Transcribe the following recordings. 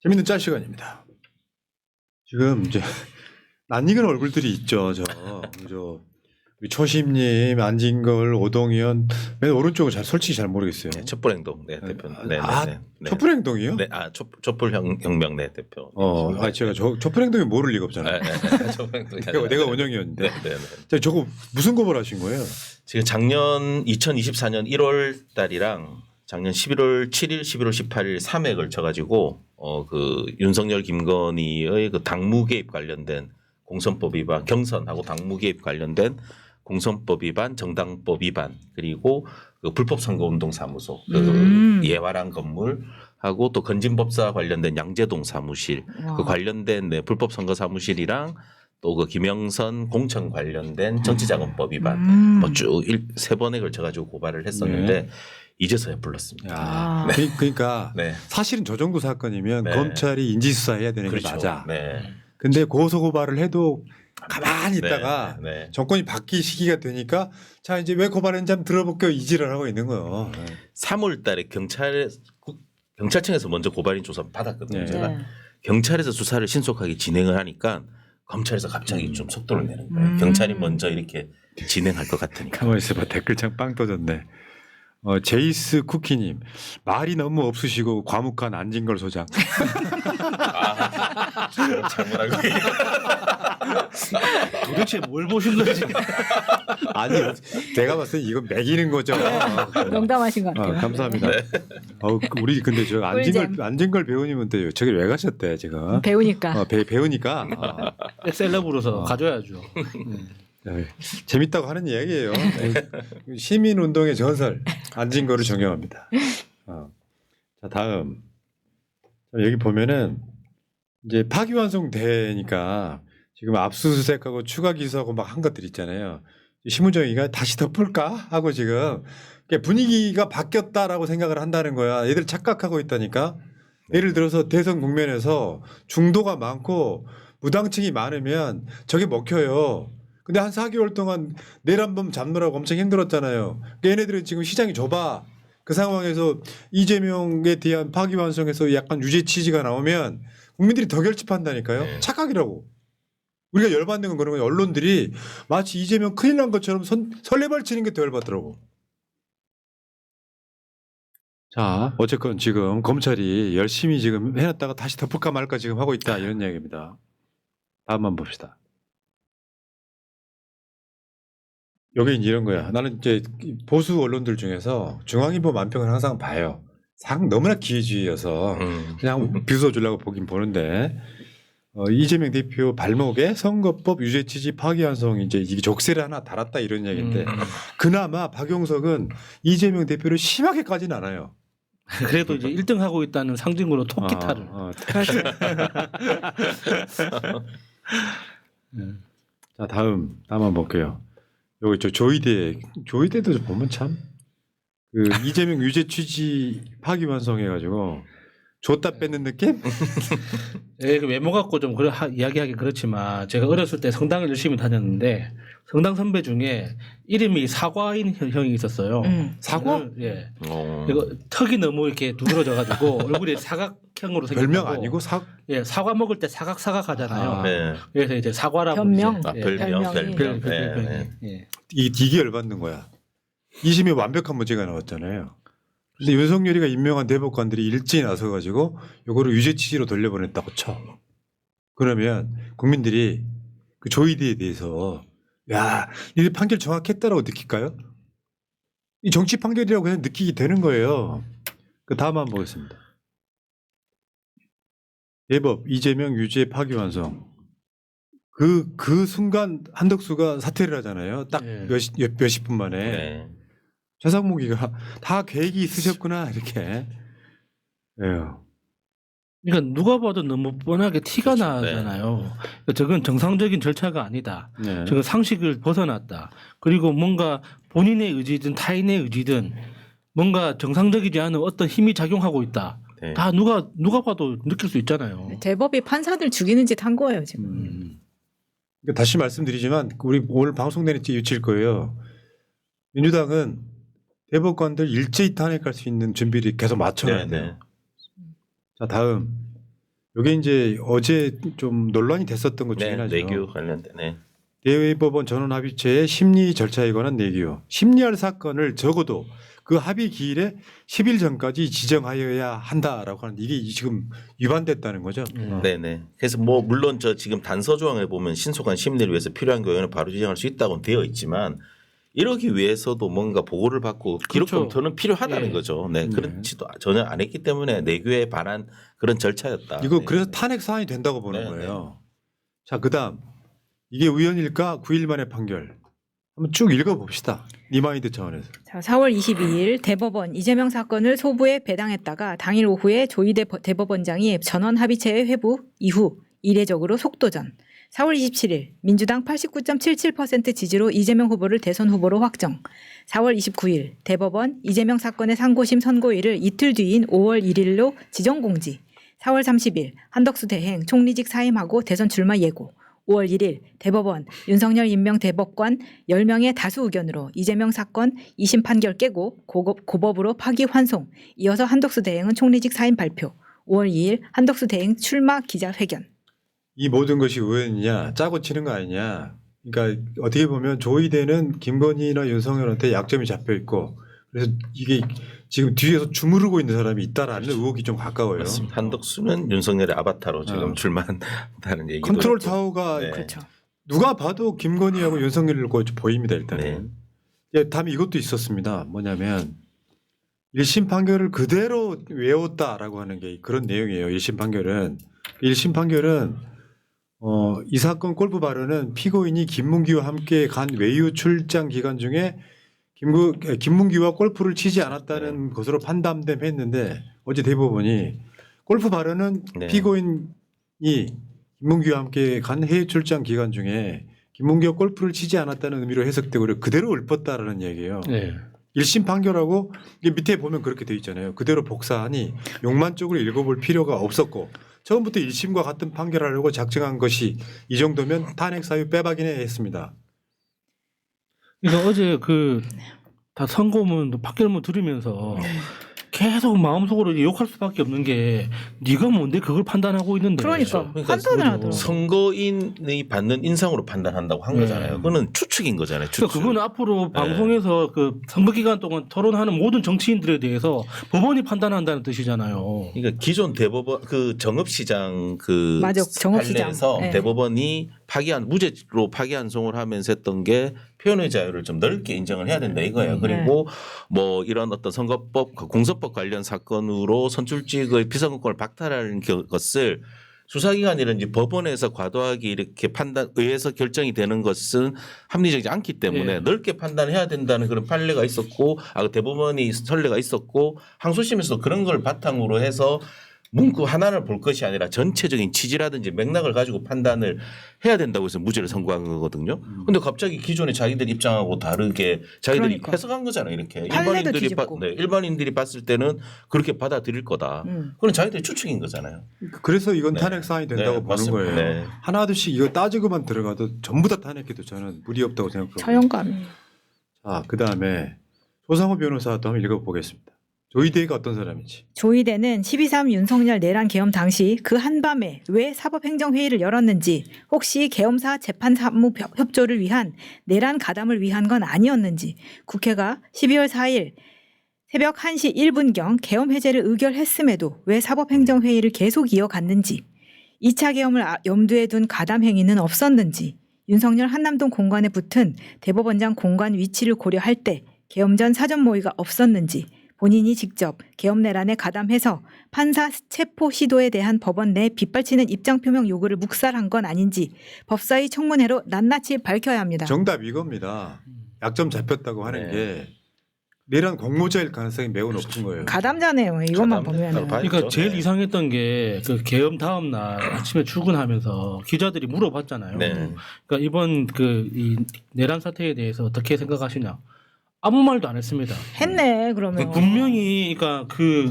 재밌는 짤 시간입니다. 지금 이제 낯익은 얼굴들이 있죠. 우리 초심님, 안진걸, 오동현, 맨 오른쪽은 솔직히 잘 모르겠어요. 네, 촛불행동 네, 대표. 네, 아, 네, 네. 촛불행동이요? 네, 촛불혁명 네 대표. 제가 촛불행동이 모를 리가 없잖아요. 네, 촛불행동. 내가 원영이었는데. 네, 네, 네. 자, 저거 무슨 고발하신 거예요? 지금 작년 2024년 1월 달이랑 작년 11월 7일, 11월 18일 3회 걸쳐가지고 그 윤석열, 김건희의 그 당무 개입 관련된 공선법 위반, 경선하고 당무 개입 관련된 공선법 위반, 정당법 위반, 그리고 그 불법 선거운동 사무소, 그 예화랑 건물하고 또 건진법사 관련된 양재동 사무실, 그 관련된 네, 불법 선거 사무실이랑 또 그 김영선 공천 관련된 정치자금법 위반, 뭐 쭉 세 번에 걸쳐가지고 고발을 했었는데. 네. 이제서야 불렀습니다. 그러니까 네. 사실은 저 정도 사건이면 네. 검찰이 인지수사해야 되는 그렇죠. 게 맞아. 네. 근데 고소고발을 해도 가만히 있다가 네. 네. 정권이 바뀔 시기가 되니까 자 이제 왜 고발했는지 한번 들어볼게요. 이지를 하고 있는 거예요. 3월 달에 경찰청에서 먼저 고발인 조사 받았거든요. 네. 제가 네. 경찰에서 수사를 신속하게 진행을 하니까 검찰에서 갑자기 좀 속도를 내는 거예요. 경찰이 먼저 이렇게 진행할 것 같으니까. 가만히 있어봐. 댓글창 빵 터졌네. 제이스 쿠키님 말이 너무 없으시고 과묵한 안진걸 소장. 잘못 알고 도대체 뭘 보신 거지? 아니 내가 봤을 때 이거 매기는 거죠. 농담하신 것 같아요. 감사합니다. 우리 근데 저 안진걸 배우님한테 저기 왜 가셨대 지금? 배우니까. 배우니까. 셀럽으로서 가져야죠. 네. 재밌다고 하는 이야기예요. 시민운동의 전설 안진걸을 존경합니다. 자 다음 여기 보면은 이제 파기환송되니까 지금 압수수색하고 추가 기소하고 막 한 것들 있잖아요. 심우정이가 다시 덮을까 하고 지금 분위기가 바뀌었다라고 생각을 한다는 거야. 얘들 착각하고 있다니까. 예를 들어서 대선 국면에서 중도가 많고 무당층이 많으면 저게 먹혀요. 근데 한 4개월 동안 내란범 잡느라고 엄청 힘들었잖아요. 그러니까 얘네들은 지금 시장이 좁아. 그 상황에서 이재명에 대한 파기환송에서 약간 유죄 취지가 나오면 국민들이 더 결집한다니까요. 네. 착각이라고. 우리가 열받는 건 그런 거예요. 언론들이 마치 이재명 큰일 난 것처럼 설레발 치는 게 더 열받더라고. 자, 어쨌건 지금 검찰이 열심히 지금 해놨다가 다시 덮을까 말까 지금 하고 있다 이런 이야기입니다. 다음만 봅시다. 여기 이런 거야. 나는 이제 보수 언론들 중에서 중앙일보 만평을 항상 봐요. 너무나 기회주의여서 그냥 비웃어주려고 보긴 보는데 이재명 대표 발목에 선거법 유죄 취지 파기환송 이제 이게 족쇄를 하나 달았다 이런 얘기인데 그나마 박용석은 이재명 대표를 심하게까지는 않아요. 그래도 이제 1등 하고 있다는 상징으로 토끼타를. 자 다음 한번 볼게요. 여기 저 조이대도 보면 참 그 이재명 유죄 취지 파기환송해가지고 줬다 뺏는 느낌? 예, 그 외모 갖고 좀 이야기하기 그렇지만 제가 어렸을 때 성당을 열심히 다녔는데 성당 선배 중에 이름이 사과인 형이 있었어요. 사과? 예. 이거 턱이 너무 이렇게 두드러져가지고 얼굴이 사각형으로 생겼고. 별명 아니고 예, 사과 먹을 때 사각 하잖아요. 네. 그래서 이제 사과라고. 변명. 이제, 별명. 별명이. 예. 이게 열받는 거야. 2심에 완벽한 문제가 나왔잖아요. 근데 윤석열이가 임명한 대법관들이 일제히 나서가지고 요거를 유죄 취지로 돌려보냈다고 쳐. 그러면 국민들이 그 조이대에 대해서 야, 니들 판결 정확했다라고 느낄까요? 이 정치 판결이라고 그냥 느끼게 되는 거예요. 그 다음 한번 보겠습니다. 예법 이재명 유죄 파기환송. 그 순간 한덕수가 사퇴를 하잖아요. 딱 네. 몇십 분 만에. 네. 최상목이가 다 계획이 있으셨구나 이렇게. 예. 그러니까 누가 봐도 너무 뻔하게 티가 그렇죠. 나잖아요. 그러니까 저건 정상적인 절차가 아니다. 네. 저건 상식을 벗어났다. 그리고 뭔가 본인의 의지든 타인의 의지든 뭔가 정상적이지 않은 어떤 힘이 작용하고 있다. 네. 다 누가 봐도 느낄 수 있잖아요. 대법이 판사들 죽이는 짓 한 거예요 지금. 그러니까 다시 말씀드리지만 우리 오늘 방송 내내 유치일 거예요. 민주당은 대법관들 일제히 탄핵할 수 있는 준비를 계속 맞춰야 돼요. 네. 자 다음 이게 이제 어제 좀 논란이 됐었던 것 중에 네, 하나죠. 내규 관련된. 네. 대법원 전원합의체의 심리 절차에 관한 내규. 심리할 사건을 적어도 그 합의 기일에 10일 전까지 지정하여야 한다라고 하는데 이게 지금 위반됐다는 거죠. 네네. 그래서 뭐 물론 저 지금 단서 조항에 보면 신속한 심리를 위해서 필요한 경우에는 바로 지정할 수 있다고 되어 있지만 이러기 위해서도 뭔가 보고를 받고 기록 그렇죠. 검토는 필요하다는 예. 거죠. 네, 그렇지도 전혀 안 했기 때문에 내규에 반한 그런 절차였다. 이거 네. 그래서 탄핵 사안이 된다고 보는 네, 거예요. 자, 그다음 이게 우연일까 9일 만의 판결. 한번 쭉 읽어봅시다. 리마인드 차원에서. 자, 4월 22일 대법원 이재명 사건을 소부에 배당했다가 당일 오후에 조희대 대법원장이 전원 합의체의 회부 이후 이례적으로 속도전. 4월 27일 민주당 89.77% 지지로 이재명 후보를 대선 후보로 확정. 4월 29일 대법원 이재명 사건의 상고심 선고일을 이틀 뒤인 5월 1일로 지정 공지. 4월 30일 한덕수 대행 총리직 사임하고 대선 출마 예고. 5월 1일 대법원 윤석열 임명 대법관 10명의 다수 의견으로 이재명 사건 2심 판결 깨고 고법으로 파기환송. 이어서 한덕수 대행은 총리직 사임 발표. 5월 2일 한덕수 대행 출마 기자회견. 이 모든 것이 우연이냐 짜고 치는 거 아니냐. 그러니까 어떻게 보면 조희대는 김건희나 윤석열한테 약점이 잡혀 있고 그래서 이게 지금 뒤에서 주무르고 있는 사람이 있다라는 의혹이 좀 가까워요. 맞습니다. 한덕수는 윤석열의 아바타로 지금 출마한다는 얘기도 컨트롤 있고. 타워가 네. 그렇죠. 누가 봐도 김건희하고 윤석열을 보입니다 일단은. 다음에 이것도 있었습니다. 뭐냐면 1심 판결을 그대로 외웠다라고 하는 게 그런 내용이에요. 1심 판결은 이 사건 골프 발언은 피고인이 김문기와 함께 간 외유 출장 기간 중에 김문기와 골프를 치지 않았다는 것으로 판단됨 했는데 어제 대법원이 골프 발언은 네. 피고인이 김문기와 함께 간 해외 출장 기간 중에 김문기와 골프를 치지 않았다는 의미로 해석되고 그대로 읊었다라는 얘기예요. 네. 1심 판결하고 이게 밑에 보면 그렇게 돼 있잖아요. 그대로 복사하니 욕만 쪽으로 읽어볼 필요가 없었고 처음부터 1심과 같은 판결하려고 작정한 것이 이 정도면 탄핵 사유 빼박이네 했습니다. 그러니까 어제 다 선고문 판결문 들으면서 계속 마음속으로 욕할 수밖에 없는 게 네가 뭔데 그걸 판단하고 있는데. 그러니까 그러니까 판단을 하더라고요. 선거인이 받는 인상으로 판단한다고 한 네. 거잖아요. 그거는 추측인 거잖아요. 추측. 그러니까 그건 앞으로 방송에서 그 선거 기간 동안 토론하는 모든 정치인들에 대해서 법원이 판단한다는 뜻이잖아요. 그러니까 기존 대법원 그 정읍시장 그 맞아, 정읍시장. 판례에서 네. 대법원이 무죄로 파기환송을 하면서 했던 게 표현의 자유를 좀 넓게 인정을 해야 된다 이거예요. 그리고 뭐 이런 어떤 선거법, 공소법 관련 사건으로 선출직의 피선거권을 박탈하는 것을 수사기관이라든지 법원에서 과도하게 이렇게 의해서 결정이 되는 것은 합리적이지 않기 때문에 네. 넓게 판단해야 된다는 그런 판례가 있었고 대법원이 선례가 있었고 항소심에서도 그런 걸 바탕으로 해서 문구 하나를 볼 것이 아니라 전체적인 취지라든지 맥락을 가지고 판단을 해야 된다고 해서 무죄를 선고한 거거든요. 근데 갑자기 기존의 자기들 입장하고 다르게 자기들이 그러니까. 해석한 거잖아요. 이렇게 판례도 뒤집고. 일반인들이 봤을 때는 그렇게 받아들일 거다. 그건 자기들의 추측인 거잖아요. 그래서 이건 네. 탄핵 사안이 된다고 네, 보는 맞습니다. 거예요. 네. 하나둘씩 이거 따지고만 들어가도 전부 다 탄핵해도 저는 무리 없다고 생각하고. 처형감. 자, 그다음에 소상호 변호사도 한번 읽어보겠습니다. 조희대가 어떤 사람인지. 조희대는 12.3 윤석열 내란 계엄 당시 그 한밤에 왜 사법행정회의를 열었는지 혹시 계엄사 재판사무 협조를 위한 내란 가담을 위한 건 아니었는지 국회가 12월 4일 새벽 1시 1분경 계엄 해제를 의결했음에도 왜 사법행정회의를 계속 이어갔는지 2차 계엄을 염두에 둔 가담 행위는 없었는지 윤석열 한남동 공관에 붙은 대법원장 공관 위치를 고려할 때 계엄 전 사전 모의가 없었는지 본인이 직접 계엄 내란에 가담해서 판사 체포 시도에 대한 법원 내 빗발치는 입장 표명 요구를 묵살한 건 아닌지 법사위 청문회로 낱낱이 밝혀야 합니다. 정답 이겁니다. 약점 잡혔다고 하는 네. 게 내란 공모자일 가능성이 매우 높은 거예요. 가담자네요. 이것만 가담. 보면은. 봐야죠. 그러니까 제일 네. 이상했던 게 그 계엄 다음 날 아침에 출근하면서 기자들이 물어봤잖아요. 네. 그러니까 이번 이 내란 사태에 대해서 어떻게 생각하시냐? 아무 말도 안 했습니다. 했네 그러면. 분명히 그러니까 그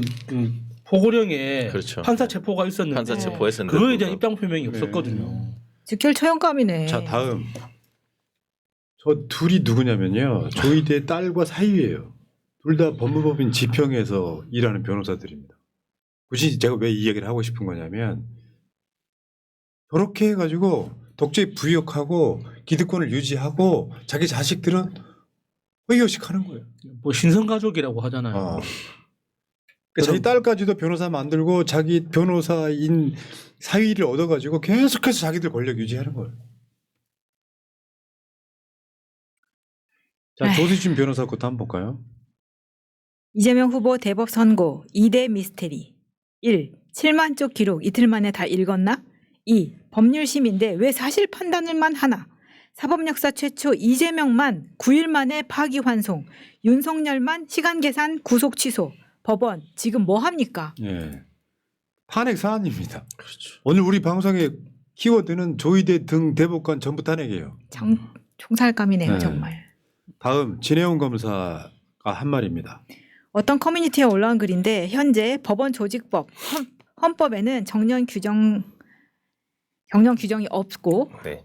포고령에 그렇죠. 판사 체포가 있었는데 판사 체포했었는데 그거에 대한 입장 표명이 네. 없었거든요. 즉결 처형감이네. 자, 다음. 저 둘이 누구냐면요. 조희대 딸과 사위예요. 둘 다 법무법인 지평에서 일하는 변호사들입니다. 굳이 제가 왜 이 얘기를 하고 싶은 거냐면 그렇게 해가지고 독재 부역하고 기득권을 유지하고 자기 자식들은 회의허식하는 거예요. 뭐 신성가족이라고 하잖아요. 그러니까 자기 딸까지도 변호사 만들고 자기 변호사인 사위를 얻어가지고 계속해서 자기들 권력 유지하는 거예요. 자, 에휴. 조수진 변호사 것도 한번 볼까요? 이재명 후보 대법 선고 2대 미스테리. 1. 7만 쪽 기록 이틀 만에 다 읽었나? 2. 법률심인데 왜 사실 판단을만 하나? 사법역사 최초 이재명만 9일 만에 파기환송, 윤석열만 시간 계산 구속 취소. 법원 지금 뭐 합니까? 예. 탄핵 사안입니다. 그렇죠. 오늘 우리 방송의 키워드는 조희대 등 대법관 전부 탄핵이에요. 총살감이네요 네. 정말. 다음 진해원 검사가 한 말입니다. 어떤 커뮤니티에 올라온 글인데 현재 법원 조직법 헌법에는 경영 규정이 없고 네.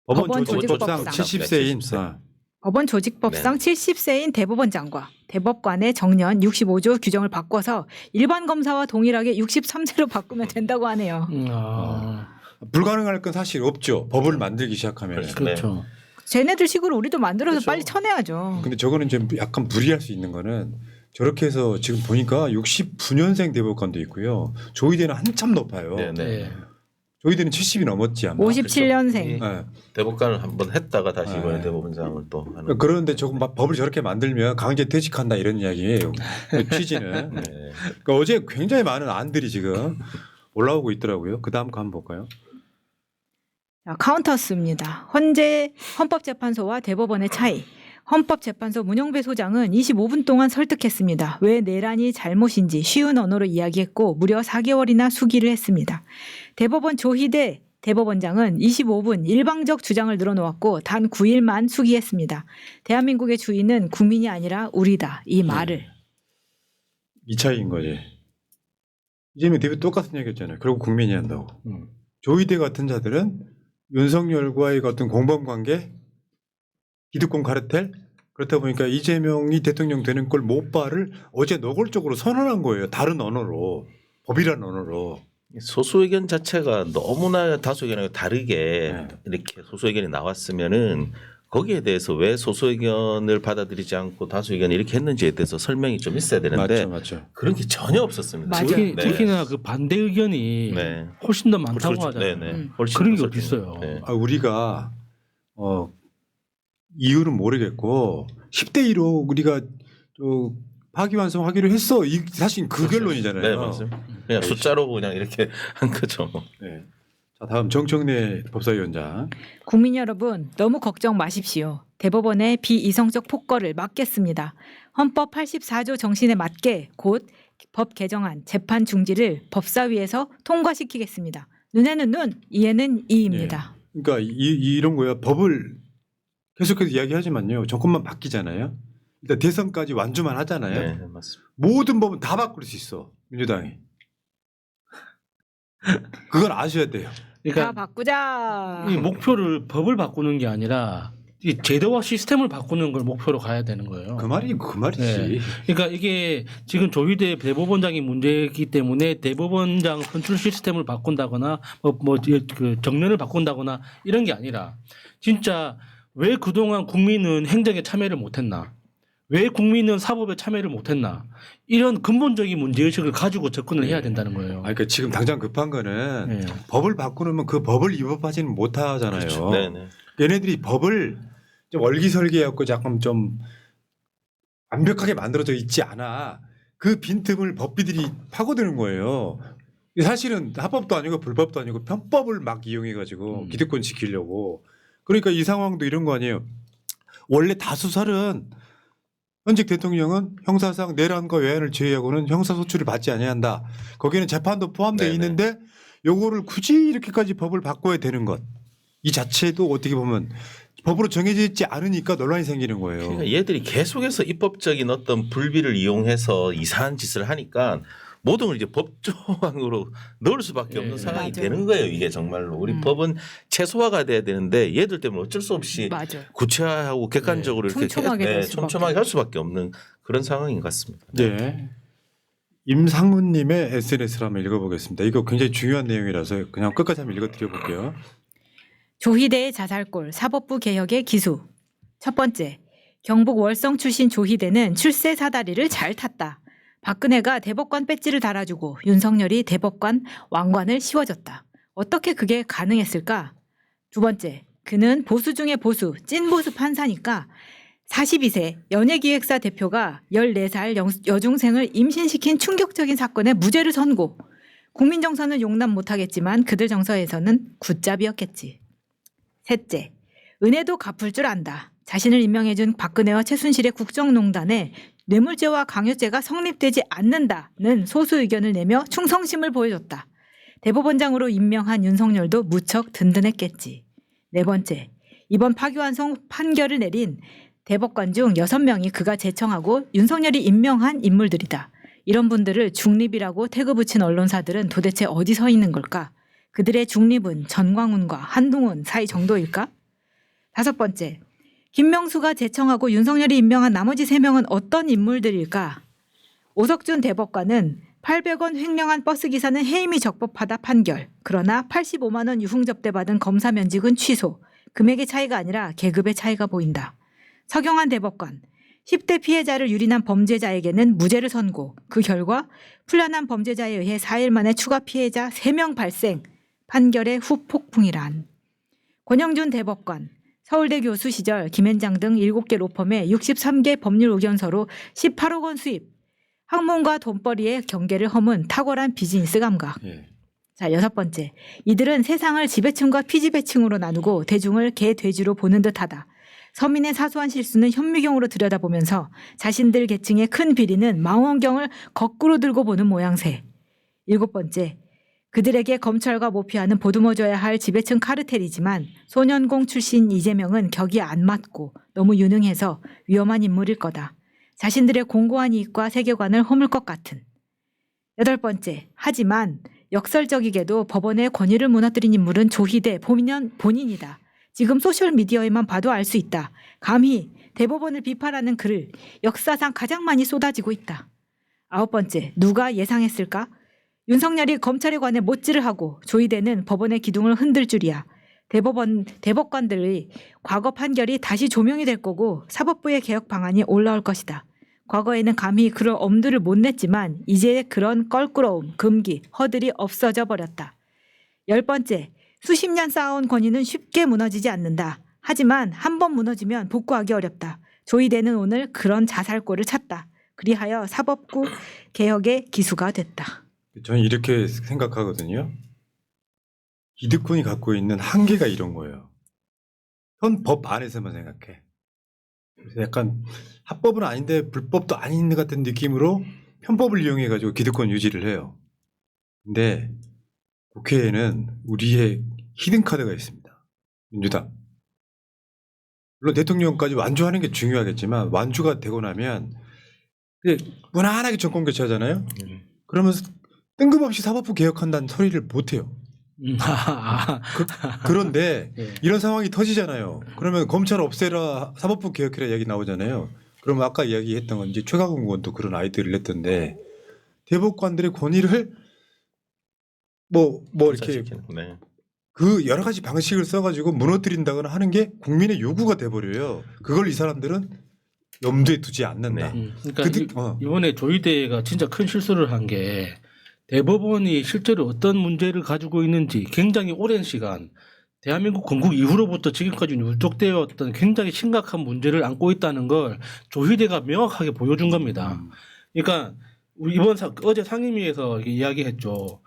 법원 조직법상 조직법상 70세인 법원 조직법상 70세인 대법원장과 대법관의 정년 65조 규정을 바꿔서 일반 검사와 동일하게 63세로 바꾸면 된다고 하네요. 불가능할 건 사실 없죠. 법을 만들기 시작하면. 그렇죠. 쟤네들 식으로 우리도 만들어서 그렇죠. 빨리 쳐내야죠. 근데 저거는 좀 약간 무리할 수 있는 거는 저렇게 해서 지금 보니까 69년생 대법관도 있고요. 조희대는 한참 높아요. 네, 네. 네. 조희대는 70이 넘었지 아마. 57년생. 그렇죠. 네. 대법관을 한번 했다가 다시 네. 이번에 대법원장을 또 하는. 그런데 조금 막 법을 저렇게 만들면 강제 퇴직한다 이런 이야기예요. 그 취지는. 네. 그러니까 어제 굉장히 많은 안들이 지금 올라오고 있더라고요. 그 다음 거 한번 볼까요? 자, 카운터스입니다. 헌재 헌법재판소와 대법원의 차이. 헌법재판소 문영배 소장은 25분 동안 설득했습니다. 왜 내란이 잘못인지 쉬운 언어로 이야기했고 무려 4개월이나 수기를 했습니다. 대법원 조희대 대법원장은 25분 일방적 주장을 늘어놓았고 단 9일만 수기했습니다. 대한민국의 주인은 국민이 아니라 우리다. 이 말을. 이 차이인 거지. 이재명 대표 똑같은 얘기했잖아요. 결국 국민이 한다고. 조희대 같은 자들은 윤석열과의 어떤 공범관계, 기득권 카르텔 그렇다 보니까 이재명이 대통령 되는 걸 못 봐를 어제 노골적으로 선언한 거예요. 다른 언어로 법이란 언어로. 소수 의견 자체가 너무나 다수 의견하고 다르게 네. 이렇게 소수 의견이 나왔으면은 거기에 대해서 왜 소수 의견을 받아들이지 않고 다수 의견을 이렇게 했는지에 대해서 설명이 좀 있어야 되는데 맞죠. 그런 게 전혀 없었습니다. 맞아요. 네. 특히나 그 반대 의견이 네. 훨씬 더 많다고 그렇죠. 하잖아요. 네네. 훨씬 그런 게 더 어디 있어요. 네. 우리가 이유는 모르겠고 10대 1로 우리가 파기환송하기로 했어. 사실 그 결론이잖아요. 네, 맞습니다. 그냥 숫자로 그냥 이렇게 한 거죠. 네. 자, 다음 정청래 법사위원장. 국민 여러분 너무 걱정 마십시오. 대법원의 비이성적 폭거를 막겠습니다. 헌법 84조 정신에 맞게 곧 법 개정안 재판 중지를 법사위에서 통과시키겠습니다. 눈에는 눈, 이에는 이입니다. 그러니까 이런 거야. 법을 계속해서 이야기하지만요. 정권만 바뀌잖아요. 일단 대선까지 완주만 하잖아요. 네, 맞습니다. 모든 법은 다 바꿀 수 있어. 민주당이. 그걸 아셔야 돼요. 다 그러니까 바꾸자. 이 목표를 법을 바꾸는 게 아니라 이 제도와 시스템을 바꾸는 걸 목표로 가야 되는 거예요. 그 말이지. 네. 그러니까 이게 지금 조희대 대법원장이 문제이기 때문에 대법원장 선출 시스템을 바꾼다거나 그 정년을 바꾼다거나 이런 게 아니라 진짜 왜 그동안 국민은 행정에 참여를 못했나? 왜 국민은 사법에 참여를 못했나? 이런 근본적인 문제의식을 가지고 접근을 해야 된다는 거예요. 그러니까 지금 당장 급한 거는 네. 법을 바꾸면 그 법을 위법하지는 못하잖아요. 그렇죠. 네네. 얘네들이 법을 좀 얼기설기해갖고 잠깐 좀 완벽하게 만들어져 있지 않아. 그 빈틈을 법비들이 파고드는 거예요. 사실은 합법도 아니고 불법도 아니고 편법을 막 이용해가지고 기득권 지키려고. 그러니까 이 상황도 이런 거 아니에요. 원래 다수설은 현직 대통령은 형사상 내란과 외환을 제외하고는 형사소출을 받지 아니한다. 거기는 재판도 포함되어 네네. 있는데 요거를 굳이 이렇게까지 법을 바꿔야 되는 것. 이 자체도 어떻게 보면 법으로 정해져 있지 않으니까 논란이 생기는 거예요. 그러니까 얘들이 계속해서 입법적인 어떤 불비를 이용해서 이상한 짓을 하니까 모든 걸 이제 법조항으로 넣을 수밖에 없는 예. 상황이 맞아요. 되는 거예요. 이게 정말로 우리 법은 최소화가 돼야 되는데 얘들 때문에 어쩔 수 없이 맞아. 구체화하고 객관적으로 이렇게 촘촘하게 될 수밖에. 촘촘하게 할 수밖에 없는 그런 상황인 것 같습니다. 네. 임상훈님의 SNS를 한번 읽어보겠습니다. 이거 굉장히 중요한 내용이라서 그냥 끝까지 한번 읽어드려볼게요. 조희대의 자살골, 사법부 개혁의 기수. 첫 번째, 경북 월성 출신 조희대는 출세 사다리를 잘 탔다. 박근혜가 대법관 배지를 달아주고 윤석열이 대법관 왕관을 씌워줬다. 어떻게 그게 가능했을까? 두 번째, 그는 보수 중의 보수, 찐보수 판사니까 42세 연예기획사 대표가 14살 여중생을 임신시킨 충격적인 사건에 무죄를 선고. 국민 정서는 용납 못하겠지만 그들 정서에서는 굿잡이었겠지. 셋째, 은혜도 갚을 줄 안다. 자신을 임명해준 박근혜와 최순실의 국정농단에 뇌물죄와 강요죄가 성립되지 않는다는 소수 의견을 내며 충성심을 보여줬다. 대법원장으로 임명한 윤석열도 무척 든든했겠지. 네 번째, 이번 파기환송 판결을 내린 대법관 중 6명이 그가 제청하고 윤석열이 임명한 인물들이다. 이런 분들을 중립이라고 태그 붙인 언론사들은 도대체 어디 서 있는 걸까? 그들의 중립은 전광훈과 한동훈 사이 정도일까? 다섯 번째, 김명수가 제청하고 윤석열이 임명한 나머지 3명은 어떤 인물들일까? 오석준 대법관은 800원 횡령한 버스기사는 해임이 적법하다 판결. 그러나 85만 원 유흥접대 받은 검사 면직은 취소. 금액의 차이가 아니라 계급의 차이가 보인다. 서경환 대법관, 10대 피해자를 유린한 범죄자에게는 무죄를 선고. 그 결과 풀려난 범죄자에 의해 4일 만에 추가 피해자 3명 발생. 판결의 후폭풍이란. 권영준 대법관, 서울대 교수 시절 김앤장 등 7개 로펌에 63개 법률 의견서로 18억 원 수입. 학문과 돈벌이의 경계를 허문 탁월한 비즈니스 감각. 예. 자, 6번째. 이들은 세상을 지배층과 피지배층으로 나누고 대중을 개, 돼지로 보는 듯하다. 서민의 사소한 실수는 현미경으로 들여다보면서 자신들 계층의 큰 비리는 망원경을 거꾸로 들고 보는 모양새. 7번째. 그들에게 검찰과 모피아는 보듬어줘야 할 지배층 카르텔이지만 소년공 출신 이재명은 격이 안 맞고 너무 유능해서 위험한 인물일 거다. 자신들의 공고한 이익과 세계관을 허물 것 같은. 8번째. 하지만 역설적이게도 법원의 권위를 무너뜨린 인물은 조희대 본인이다. 지금 소셜미디어에만 봐도 알 수 있다. 감히 대법원을 비판하는 글을 역사상 가장 많이 쏟아지고 있다. 9번째. 누가 예상했을까? 윤석열이 검찰에 관해 못질을 하고 조희대는 법원의 기둥을 흔들 줄이야. 대법관들의 과거 판결이 다시 조명이 될 거고 사법부의 개혁 방안이 올라올 것이다. 과거에는 감히 그럴 엄두를 못 냈지만 이제 그런 껄끄러움, 금기, 허들이 없어져 버렸다. 10번째, 수십 년 쌓아온 권위는 쉽게 무너지지 않는다. 하지만 한 번 무너지면 복구하기 어렵다. 조희대는 오늘 그런 자살골을 찼다. 그리하여 사법부 개혁의 기수가 됐다. 저는 이렇게 생각하거든요. 기득권이 갖고 있는 한계가 이런 거예요. 현 법 안에서만 생각해. 그래서 약간 합법은 아닌데 불법도 아닌 것 같은 느낌으로 편법을 이용해가지고 기득권 유지를 해요. 근데 국회에는 우리의 히든카드가 있습니다. 민주당. 물론 대통령까지 완주하는 게 중요하겠지만 완주가 되고 나면 무난하게 정권 교체하잖아요. 그러면서 뜬금없이 사법부 개혁한다는 소리를 못해요. 그런데 네. 이런 상황이 터지잖아요. 그러면 검찰 없애라 사법부 개혁해라 이야기 나오잖아요. 그러면 아까 이야기했던 건 이제 최강욱 의원도 그런 아이디어를 냈던데 대법관들의 권위를 뭐 이렇게 네. 그 여러 가지 방식을 써가지고 무너뜨린다거나 하는 게 국민의 요구가 돼버려요. 그걸 이 사람들은 염두에 두지 않는다. 그러니까 이번에 조희대가 진짜 큰 실수를 한 게 대법원이 실제로 어떤 문제를 가지고 있는지 굉장히 오랜 시간 대한민국 건국 이후로부터 지금까지 누적되어 왔던 굉장히 심각한 문제를 안고 있다는 걸 조희대가 명확하게 보여준 겁니다. 그러니까 이번 어제 상임위에서 이야기했죠.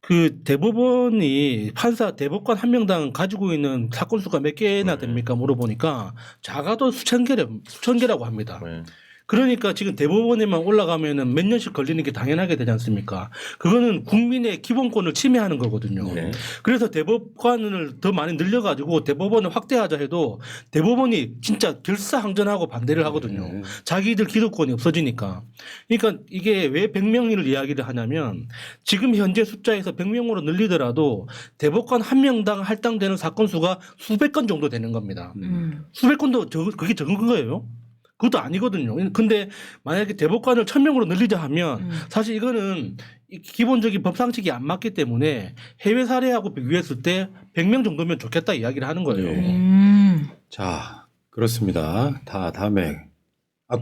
그 대법원이 대법관 한 명당 가지고 있는 사건 수가 몇 개나 됩니까? 물어보니까 작아도 수천 개라고 합니다. 네. 그러니까 지금 대법원에만 올라가면은 몇 년씩 걸리는 게 당연하게 되지 않습니까? 그거는 국민의 기본권을 침해하는 거거든요. 네. 그래서 대법관을 더 많이 늘려가지고 대법원을 확대하자 해도 대법원이 진짜 결사항전하고 반대를 하거든요. 자기들 기득권이 없어지니까. 그러니까 이게 왜 100명을 이야기를 하냐면 지금 현재 숫자에서 100명으로 늘리더라도 대법관 한 명당 할당되는 사건 수가 수백 건 정도 되는 겁니다. 수백 건도 그게 적은 거예요. 그것도 아니거든요. 근데 만약에 대법관을 1000명으로 늘리자 하면 사실 이거는 기본적인 법 상식이 안 맞기 때문에 해외 사례하고 비교했을 때 100명 정도면 좋겠다 이야기를 하는 거예요. 자, 그렇습니다. 다음에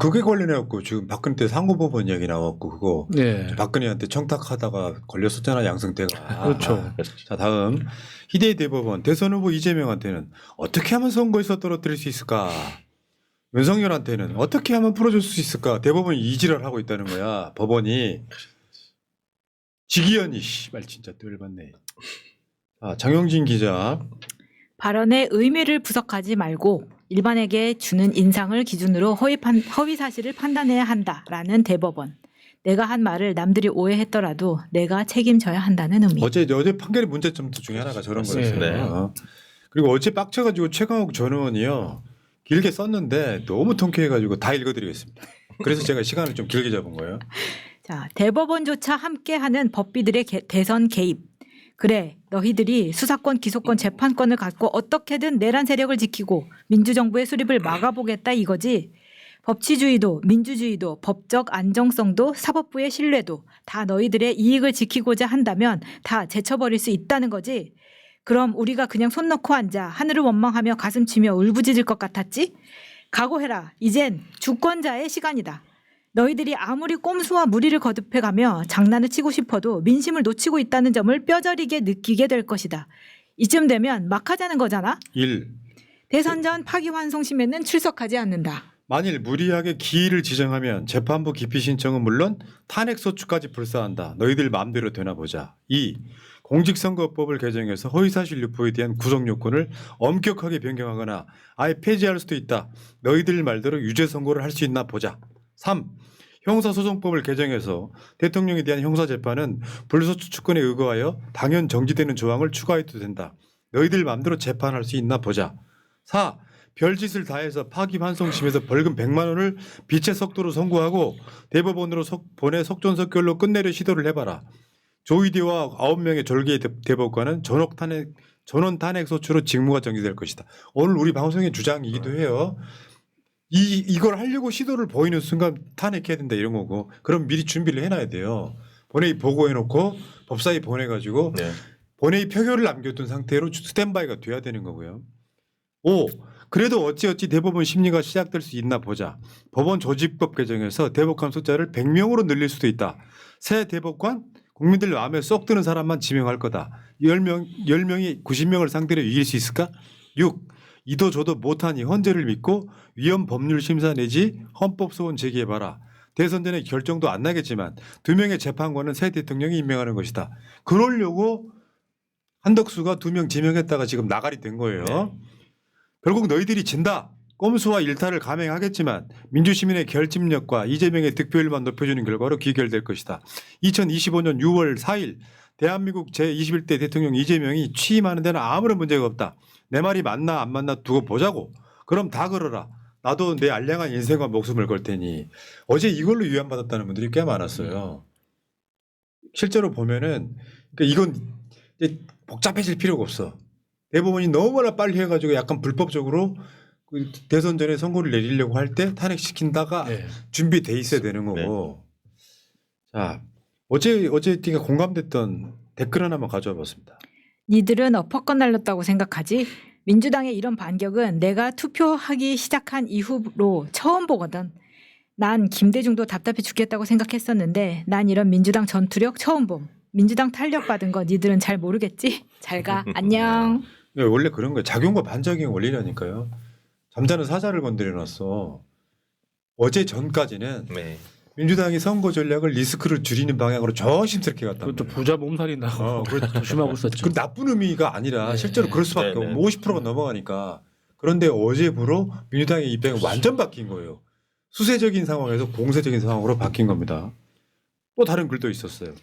그게 관련해갖고 지금 박근혜 때 상고법원 이야기 나왔고 그거 네. 박근혜한테 청탁하다가 걸렸었잖아 양승태가. 그렇죠. 자, 다음 희대의 대법원 대선 후보 이재명한테는 어떻게 하면 선거에서 떨어뜨릴 수 있을까? 윤석열한테는 어떻게 하면 풀어줄 수 있을까? 대법원이 이지랄 하고 있다는 거야. 법원이. 지기현이 씨발 진짜 또 열받네. 장영진 기자. 발언의 의미를 부석하지 말고 일반에게 주는 인상을 기준으로 허위 사실을 판단해야 한다라는 대법원. 내가 한 말을 남들이 오해했더라도 내가 책임져야 한다는 의미. 어제 판결의 문제점 중에 하나가 저런 그렇습니다. 거였어요. 그리고 어제 빡쳐가지고 최강욱 전 의원이요 길게 썼는데 너무 통쾌해가지고 다 읽어드리겠습니다. 그래서 제가 시간을 좀 길게 잡은 거예요. 자, 대법원조차 함께하는 법비들의 대선 개입. 그래, 너희들이 수사권, 기소권, 재판권을 갖고 어떻게든 내란 세력을 지키고 민주정부의 수립을 막아보겠다 이거지. 법치주의도 민주주의도 법적 안정성도 사법부의 신뢰도 다 너희들의 이익을 지키고자 한다면 다 제쳐버릴 수 있다는 거지. 그럼 우리가 그냥 손 놓고 앉아 하늘을 원망하며 가슴치며 울부짖을 것 같았지? 각오해라. 이젠 주권자의 시간이다. 너희들이 아무리 꼼수와 무리를 거듭해가며 장난을 치고 싶어도 민심을 놓치고 있다는 점을 뼈저리게 느끼게 될 것이다. 이쯤 되면 막 하자는 거잖아. 1. 대선 전 파기환송심에는 출석하지 않는다. 만일 무리하게 기일을 지정하면 재판부 기피 신청은 물론 탄핵소추까지 불사한다. 너희들 마음대로 되나 보자. 2. 공직선거법을 개정해서 허위사실 유포에 대한 구속요건을 엄격하게 변경하거나 아예 폐지할 수도 있다. 너희들 말대로 유죄선고를 할 수 있나 보자. 3. 형사소송법을 개정해서 대통령에 대한 형사재판은 불소추권에 의거하여 당연 정지되는 조항을 추가해도 된다. 너희들 마음대로 재판할 수 있나 보자. 4. 별짓을 다해서 파기환송심에서 벌금 100만 원을 빛의 속도로 선고하고 대법원으로 보내 속전속결로 끝내려 시도를 해봐라. 조희대와 9명의 졸기의 대법관은 전원 탄핵 소추로 직무가 정지될 것이다. 오늘 우리 방송의 주장이기도 해요. 이걸 하려고 시도를 보이는 순간 탄핵해야 된다 이런 거고 그럼 미리 준비를 해놔야 돼요. 본회의 보고해놓고 법사위 보내가지고 네. 본회의 표결을 남겨둔 상태로 스탠바이가 돼야 되는 거고요. 5. 그래도 어찌어찌 대법원 심리가 시작될 수 있나 보자. 법원 조직법 개정에서 대법관 숫자를 100명으로 늘릴 수도 있다. 새 대법관 국민들 마음에 쏙 드는 사람만 지명할 거다. 10명이 90명을 상대로 이길 수 있을까? 6. 이도 저도 못하니 헌재를 믿고 위헌 법률 심사 내지 헌법 소원 제기해봐라. 대선 전에 결정도 안 나겠지만 2명의 재판관은 새 대통령이 임명하는 것이다. 그러려고 한덕수가 2명 지명했다가 지금 나가리 된 거예요. 네. 결국 너희들이 진다. 꼼수와 일탈을 감행하겠지만 민주시민의 결집력과 이재명의 득표율만 높여주는 결과로 귀결될 것이다. 2025년 6월 4일 대한민국 제21대 대통령 이재명이 취임하는 데는 아무런 문제가 없다. 내 말이 맞나 안 맞나 두고 보자고. 그럼 다 걸어라. 나도 내 알량한 인생과 목숨을 걸 테니. 어제 이걸로 위안받았다는 분들이 꽤 많았어요. 실제로 보면은 그러니까 이건 이제 복잡해질 필요가 없어. 대법원이 너무나 빨리 해가지고 약간 불법적으로 그 대선 전에 선고를 내리려고 할 때 탄핵시킨다가 네. 준비돼 있어야 되는 거고. 자, 어제 네가 공감됐던 댓글 하나만 가져와 봤습니다. 니들은 어퍼컷 날렸다고 생각하지? 민주당의 이런 반격은 내가 투표하기 시작한 이후로 처음 보거든. 난 김대중도 답답해 죽겠다고 생각했었는데 난 이런 민주당 전투력 처음 봄. 민주당 탄력받은 거 니들은 잘 모르겠지? 잘 가. 안녕. 네, 원래 그런 거예요. 작용과 반작용 원리라니까요. 잠자는 사자를 건드려놨어. 어제 전까지는 네. 민주당이 선거 전략을 리스크를 줄이는 방향으로 조심스럽게 갔다. 그것도 부자 몸살이 나고 그렇죠. 조심하고 있었죠. 그 나쁜 의미가 아니라 네. 실제로 그럴 수밖에 네, 네. 없고 50%가 넘어가니까. 그런데 어제부로 민주당의 입장이 완전 바뀐 거예요. 수세적인 상황에서 공세적인 상황으로 바뀐 겁니다. 또 다른 글도 있었어요.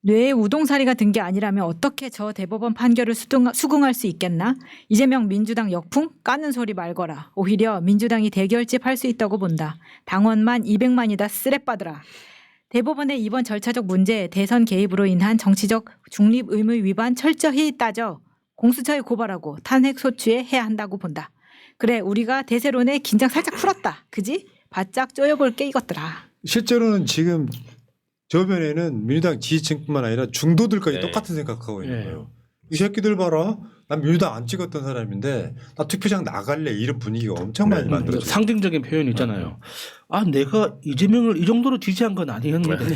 뇌에 우동사리가 든 게 아니라면 어떻게 저 대법원 판결을 수긍할 수 있겠나? 이재명 민주당 역풍? 까는 소리 말거라. 오히려 민주당이 대결집 할 수 있다고 본다. 당원만 200만이다 쓰레빠들아. 대법원의 이번 절차적 문제 대선 개입으로 인한 정치적 중립 의무 위반 철저히 따져 공수처에 고발하고 탄핵 소추에 해야 한다고 본다. 그래 우리가 대세론에 긴장 살짝 풀었다. 그지? 바짝 쪼여볼 게 이것더라. 실제로는 지금 저변에는 민주당 지지층뿐만 아니라 중도들까지 네. 똑같은 생각하고 있는 네. 거예요. 이 새끼들 봐라. 난 민주당 안 찍었던 사람인데 나 투표장 나갈래 이런 분위기가 엄청 많이 네. 만들어져. 상징적인 표현이 있잖아요. 아 내가 이재명을 이 정도로 지지한 건 아니었는데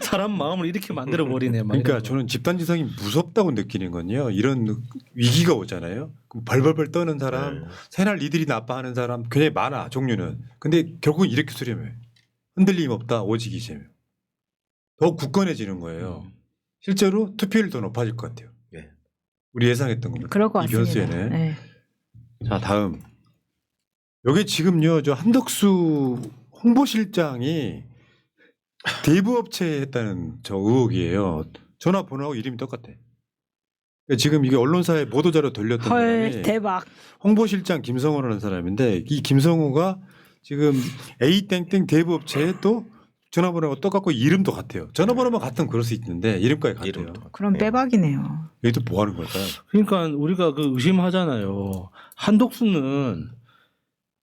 사람 마음을 이렇게 만들어 버리네. 그러니까 저는 집단지성이 무섭다고 느끼는 건요. 이런 위기가 오잖아요. 그럼 벌벌벌 떠는 사람, 네. 새날 니들이 나빠하는 사람 굉장히 많아 종류는. 근데 결국은 이렇게 수렴해. 흔들림 없다 오직 이재명. 더 굳건해지는 거예요. 실제로 투표율 더 높아질 것 같아요. 네. 우리 예상했던 겁니다. 그럴 것 이 같습니다. 변수에는. 네. 자 다음. 여기 지금요 저 한덕수 홍보실장이 대부업체에 했다는 저 의혹이에요. 전화번호하고 이름이 똑같아. 그러니까 지금 이게 언론사에 보도자료 돌렸던 헐 사람이 대박. 홍보실장 김성호라는 사람인데 이 김성호가 지금 A 땡땡 대부업체에 또 전화번호가 똑같고 이름도 같아요. 전화번호만 같으면 그럴 수 있는데 이름까지 같아요. 이름도. 그럼 네. 빼박이네요. 이게 또 뭐 하는 걸까요? 그러니까 우리가 그 의심하잖아요. 한독수는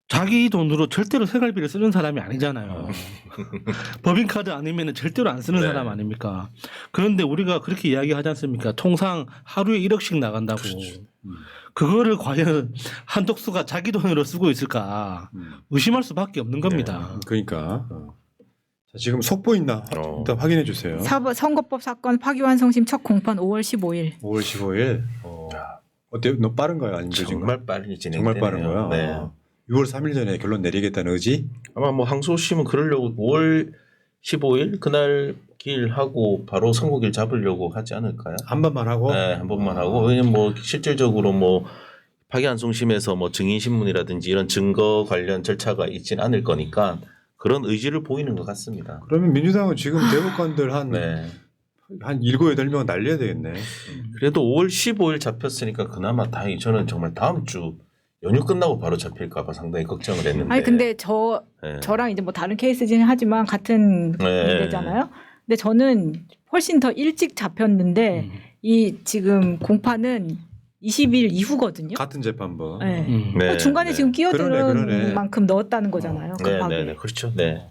자기 돈으로 절대로 생활비를 쓰는 사람이 아니잖아요. 법인카드 아니면 절대로 안 쓰는 네. 사람 아닙니까? 그런데 우리가 그렇게 이야기하지 않습니까? 통상 하루에 1억씩 나간다고. 그렇죠. 그거를 과연 한독수가 자기 돈으로 쓰고 있을까 의심할 수밖에 없는 겁니다. 그러니까 자, 지금 속보 있나 일단 확인해 주세요. 선거법 사건 파기환송심 첫 공판 5월 15일. 5월 15일. 어때요? 너무 빠른가요? 아니면 늦은가요? 정말 빨리 진행. 정말 빠른 거요. 네. 6월 3일 전에 결론 내리겠다는 의지. 아마 뭐 항소심은 그러려고 5월 15일 그날 길 하고 바로 선고길 잡으려고 하지 않을까요? 한 번만 하고. 네, 한 번만 하고 왜냐면 뭐 실질적으로 뭐 파기환송심에서 뭐 증인신문이라든지 이런 증거 관련 절차가 있진 않을 거니까 그런 의지를 보이는 것 같습니다. 그러면 민주당은 지금 대법관들 한 네. 7, 8명 날려야 되겠네. 그래도 5월 15일 잡혔으니까 그나마 다행히 저는 정말 다음 주 연휴 끝나고 바로 잡힐까봐 상당히 걱정을 했는데. 아니 근데 네. 저랑 이제 뭐 다른 케이스지는 하지만 같은 네. 문제잖아요. 근데 저는 훨씬 더 일찍 잡혔는데 이 지금 공판은 20일 이후거든요. 같은 재판부. 네. 네, 중간에 네. 지금 끼어드는 그러네. 만큼 넣었다는 거잖아요. 네, 급하게. 네, 네, 그렇죠. 네.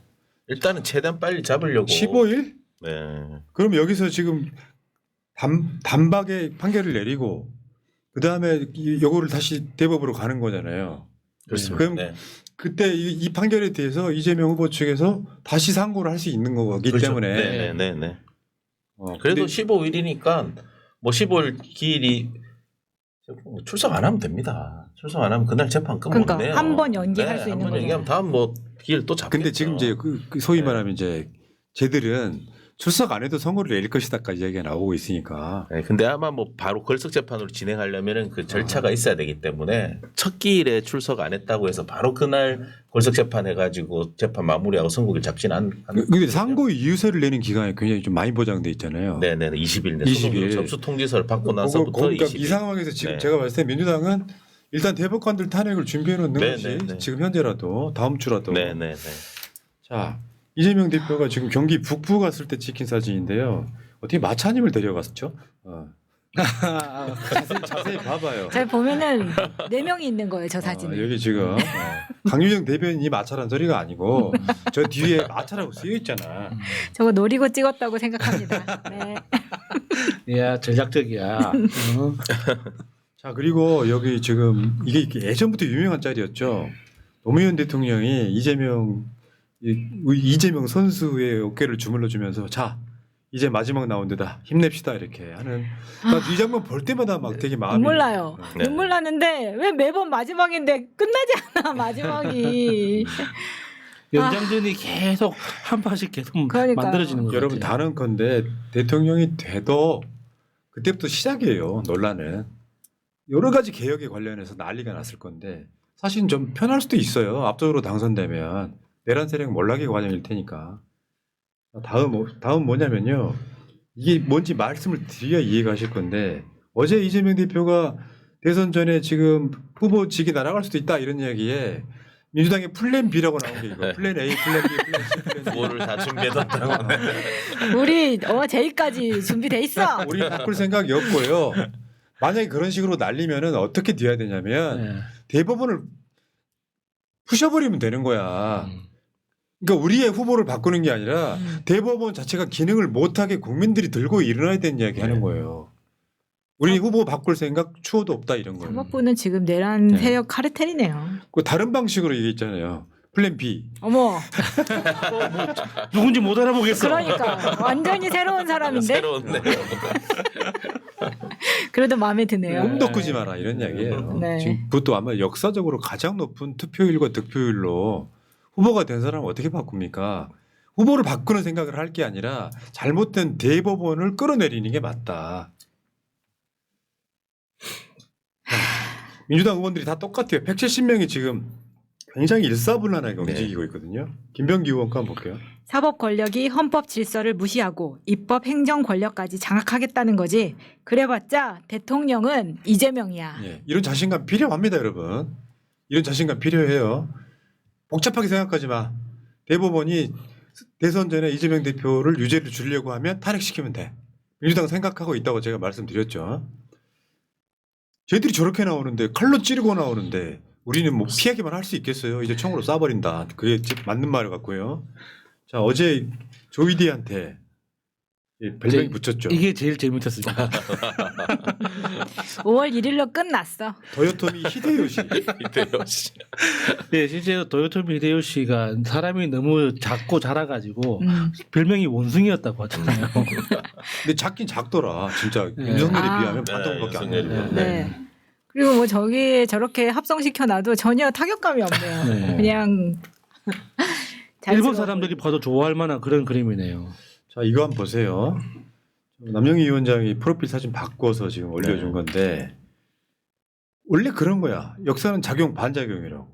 일단은 최대한 빨리 잡으려고. 15일? 네. 그럼 여기서 지금 단박에 판결을 내리고 그 다음에 요거를 다시 대법으로 가는 거잖아요. 그렇습니다. 그럼 네. 그때 이 판결에 대해서 이재명 후보 측에서 다시 상고를 할 수 있는 거기 그렇죠. 때문에. 네, 네, 네. 근데 그래도 15일이니까 뭐 15일 기일이 출석 안 하면 됩니다. 출석 안 하면 그날 재판 끝 그러니까 모르네요. 한번 연기할 수 있는 한번 거죠. 연기하면 다음 뭐 기일 또 잡겠죠. 근데 지금 이제 그 소위 네. 말하면 이제 쟤들은 출석 안 해도 선고를 내릴 것이다까지 얘기가 나오고 있으니까. 네, 근데 아마 뭐 바로 걸석 재판으로 진행하려면은 그 절차가 있어야 되기 때문에 첫 기일에 출석 안 했다고 해서 바로 그날 걸석 재판 해가지고 재판 마무리하고 선고를 잡지는 않는. 근데 상고 이유서를 내는 기간이 굉장히 좀 많이 보장돼 있잖아요. 네네 20일 20일. 접수 통지서를 받고 나서부터 그러니까 20일. 이 상황에서 지금 네. 제가 봤을 때 민주당은 일단 대법관들 탄핵을 준비해 놓는 네, 것이 네, 네. 지금 현재라도 다음 주라도. 네네네. 자 이재명 대표가 지금 경기 북부 갔을 때 찍힌 사진인데요. 어떻게 마차님을 데려갔죠? 자세히 봐봐요. 잘 보면은 4명이 있는 거예요, 저 사진에. 여기 지금 강유정 대변인이 마차란 소리가 아니고 저 뒤에 마차라고 쓰여 있잖아. 저거 노리고 찍었다고 생각합니다. 네. 야 전략적이야. 자 그리고 여기 지금 이게 예전부터 유명한 짤이었죠. 노무현 대통령이 이재명 선수의 어깨를 주물러 주면서 자 이제 마지막 라운드다 힘냅시다 이렇게 하는. 이 장면 볼 때마다 막 되게 마음이 눈물 나요. 네. 눈물 나는데 왜 매번 마지막인데 끝나지 않아 마지막이. 연장전이 계속 한 판씩 계속 그러니까요. 만들어지는 거죠. 여러분 단언컨대 대통령이 돼도 그때부터 시작이에요 논란은. 여러 가지 개혁에 관련해서 난리가 났을 건데 사실은 좀 편할 수도 있어요. 압도적으로 당선되면 내란 세력 몰락의 과정일 테니까. 다음 뭐냐면요. 이게 뭔지 말씀을 드려야 이해가 하실 건데 어제 이재명 대표가 대선 전에 지금 후보직이 날아갈 수도 있다 이런 이야기에 민주당의 플랜 B라고 나온 게 이거. 플랜 A, 플랜 B, 플랜 C, 플랜 D. 뭐를 다 준비해뒀다고. 우리 제일까지 준비돼 있어. 우리 바꿀 생각이 없고요. 만약에 그런 식으로 날리면은 어떻게 돼야 되냐면 네. 대법원을 부셔버리면 되는 거야. 그러니까 우리의 후보를 바꾸는 게 아니라 대법원 자체가 기능을 못하게 국민들이 들고 일어나야 되는 이야기 하는 거예요. 우리 후보 바꿀 생각 추호도 없다 이런 거예요. 사법부는 지금 내란 네. 세력 카르텔이네요. 그 다른 방식으로 얘기했잖아요. 플랜 B. 어머, 누군지 못 알아보겠어. 그러니까 완전히 새로운 사람인데 새로운데. 그래도 마음에 드네요. 꿈도 꾸지 마라 이런 이야기예요. 네. 지금 그것도 아마 역사적으로 가장 높은 투표율과 득표율로 후보가 된 사람을 어떻게 바꿉니까? 후보를 바꾸는 생각을 할 게 아니라 잘못된 대법원을 끌어내리는 게 맞다. 민주당 의원들이 다 똑같아요. 170명이 지금 굉장히 일사불란하게 움직이고 있거든요. 김병기 의원과 한번 볼게요. 사법 권력이 헌법 질서를 무시하고 입법 행정 권력까지 장악하겠다는 거지. 그래봤자 대통령은 이재명이야. 예, 이런 자신감 필요합니다, 여러분. 이런 자신감 필요해요. 복잡하게 생각하지 마. 대법원이 대선 전에 이재명 대표를 유죄를 주려고 하면 탄핵시키면 돼. 민주당 생각하고 있다고 제가 말씀드렸죠. 쟤들이 저렇게 나오는데 칼로 찌르고 나오는데 우리는 뭐 피하기만 할 수 있겠어요. 이제 총으로 쏴버린다. 그게 맞는 말을 같고요. 자, 어제 조이디한테 별명이 붙였죠. 이게 제일 재밌었습니다. 5월 1일로 끝났어. 도요토미 히데요시. 이때요. 씨. 네, 실제로 도요토미 히데요시가 사람이 너무 작고 자라가지고 음. 별명이 원숭이였다고 하잖아요. 근데 작긴 작더라. 진짜 네. 윤석열에 아. 비하면 네, 반동밖에 안 윤석열이 되는. 네. 그리고 뭐 저기에 저렇게 합성시켜 놔도 전혀 타격감이 없네요. 네. 그냥 일본 자연스러워 사람들이 봐도 좋아할 만한 그런 그림이네요. 자, 이거 한번 보세요. 남영희 위원장이 프로필 사진 바꿔서 지금 올려준 네. 건데 원래 그런 거야. 역사는 작용 반작용이라고.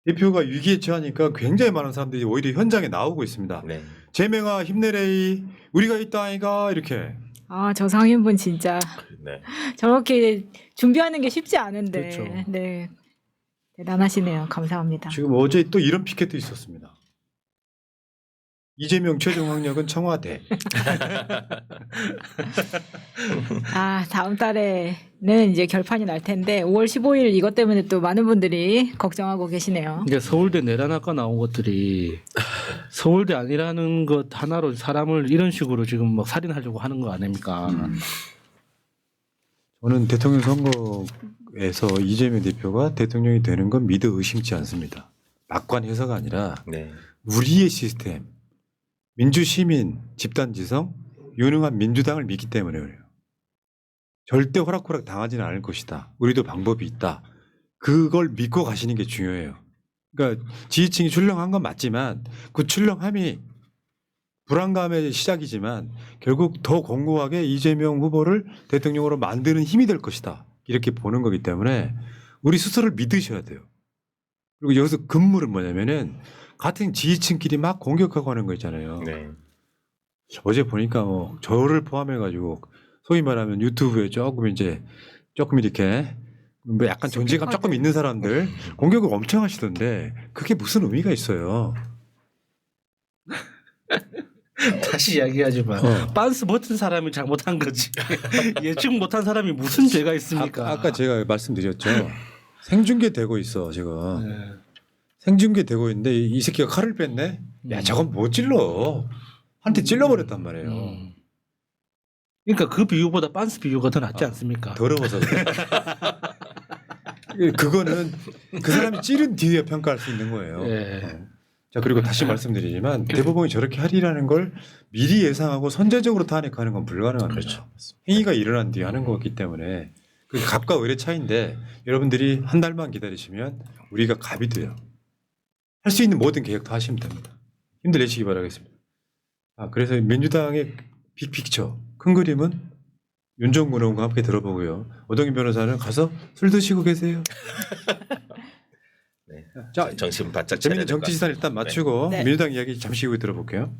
대표가 위기에 처하니까 굉장히 많은 사람들이 오히려 현장에 나오고 있습니다. 네. 제명아 힘내래이 우리가 있다 아이가 이렇게. 아, 저 상인분 진짜 네. 저렇게 준비하는 게 쉽지 않은데. 그렇죠. 네. 대단하시네요. 감사합니다. 지금 어제 또 이런 피켓도 있었습니다. 이재명 최종 학력은 청와대. 아, 다음 달에는 이제 결판이 날 텐데 5월 15일 이것 때문에 또 많은 분들이 걱정하고 계시네요. 그러니까 서울대 내란학과 나온 것들이 서울대 아니라는 것 하나로 사람을 이런 식으로 지금 막 살인하려고 하는 거 아닙니까? 저는 대통령 선거에서 이재명 대표가 대통령이 되는 건 믿어 의심치 않습니다. 막관 해서가 아니라 네. 우리의 시스템, 민주시민, 집단지성, 유능한 민주당을 믿기 때문에 그래요. 절대 호락호락 당하지는 않을 것이다. 우리도 방법이 있다. 그걸 믿고 가시는 게 중요해요. 그러니까 지지층이 출렁한 건 맞지만 그 출렁함이 불안감의 시작이지만 결국 더 공고하게 이재명 후보를 대통령으로 만드는 힘이 될 것이다. 이렇게 보는 거기 때문에 우리 스스로를 믿으셔야 돼요. 그리고 여기서 근물은 뭐냐면은 같은 지지층끼리 막 공격하고 하는 거 있잖아요. 네. 어제 보니까 뭐 저를 포함해가지고 소위 말하면 유튜브에 조금 이렇게 뭐 약간 존재감 조금 있는 사람들 공격을 엄청 하시던데 그게 무슨 의미가 있어요? 다시 이야기하지 마. 빤스 버튼 사람이 잘못한 거지. 예측 못한 사람이 무슨 죄가 있습니까? 아까 제가 말씀드렸죠. 생중계되고 있어 지금. 네. 생중계되고 있는데 이 새끼가 칼을 뺐네. 야 저건 못 찔러. 한테 찔러버렸단 말이에요. 그러니까 그 비유보다 빤스 비유가 더 낫지 않습니까? 더러워서 그래. 그거는 그 사람이 찌른 뒤에 평가할 수 있는 거예요. 예. 자 그리고 다시 말씀드리지만 대법원이 저렇게 하리라는 걸 미리 예상하고 선제적으로 탄핵하는 건 불가능합니다. 그렇죠. 행위가 일어난 뒤에 하는 거기 때문에 그 갑과 을의 차이인데 여러분들이 한 달만 기다리시면 우리가 갑이 돼요. 할 수 있는 모든 계획 다 하시면 됩니다. 힘내시기 바라겠습니다. 그래서 민주당의 빅픽처 큰 그림은 윤종군 의원과 함께 들어보고요. 오동희 변호사는 가서 술 드시고 계세요. 네. 자, 정신 바짝 차려야 재밌는 될것 정치 시사를 일단 맞추고 네. 민주당 이야기 잠시 후에 들어볼게요.